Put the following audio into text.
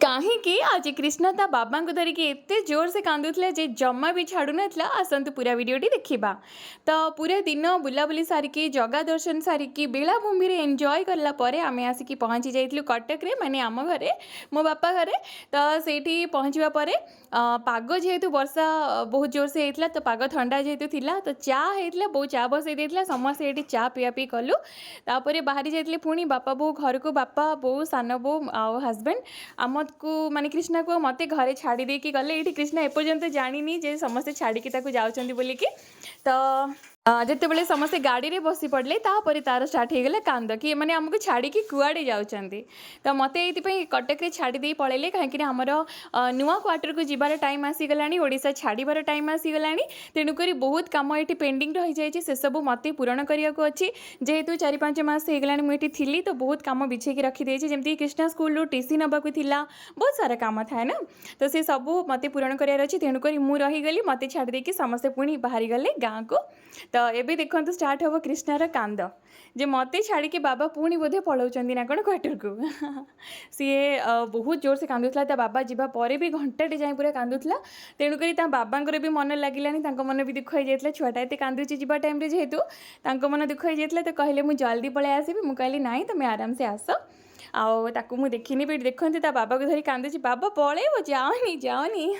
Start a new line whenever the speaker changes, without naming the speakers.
कहीं आज कृष्णा ता बाबा को धरिकी एते जोर से कांदुला जे जमा भी छाड़ू नाला। आसतु पूरा वीडियोटी देखा। तो पूरा दिन बुलाबुली सारिकी जगा दर्शन सारिकी बेलाभूमि एंजॉय कला आम आसिक पहुँची जाइलु कटक रे माने आम घरे मो बापा घरे। तो सेठी पहुँचवा पर पाग जेहेतु वर्षा बहुत जोर से होता तो पाग ठंडा जेहेतु थिला तो चा होता बो चा बसई देता समस्ते ये चा पिया पी कलु। तापर बाहरी जाइए पुणी बापा बो घर को बापा बो सान बो आ हजबैंड आम को माने कृष्णा को मत घरे छाड़ी देकी गले। ये कृष्णा एपर्यंत जानी जे समस्ते छाड़ी जाऊँच बोलिकी। तो जितेबाला समस्ते गाड़ी में बसी पड़े तापर तार स्टार्ट हो गला कांद कि मैंने आमको छाड़ी कुआड़े जाऊँगी। तो मत ये कटक रे छाड़ी दे पड़े कहीं आमर नुआ क्वार्टर को जीवार टाइम आसीगला ओडिशा छाड़बार टाइम आसीगला। तेणुक बहुत कम ये पेंडिंग रही जाए से सब मत पूरण करने को अच्छी जेहेतु 4-5 मास होगला मुझे थी तो बहुत कम बिछेकी रखीदे जमी कृष्णा स्कूल टीसी नबाक बहुत सारा काम थाए ना। तो से सब मत पूरण करार अच्छी तेणुक मुझे रहीगली मत छाड़ी समस्ते पुणी बाहरी गले गाँव को। तो ये देखो स्टार्ट हम कृष्णार कांद जे मत छाड़ी बाबा पुणी बोधे पलाऊँ ना कौन क्वार्टर को सी बहुत जोर से कांदुला। बाबा जावा पर भी घंटाटे जाए पूरा कांदुला। तेणुक बाबांर भी मन लगे मन भी दुख हो जाता छुआटा एत कांदुची जावा टाइम जेहेतु मन दुख हो जाता। तो कहले मुझे जल्दी पलि आसबि मुझे कहली ना तुम आराम से आस आखनी भी देखते बाबा को धरी कांदुची बाबा पलैब जाओनी जाओनी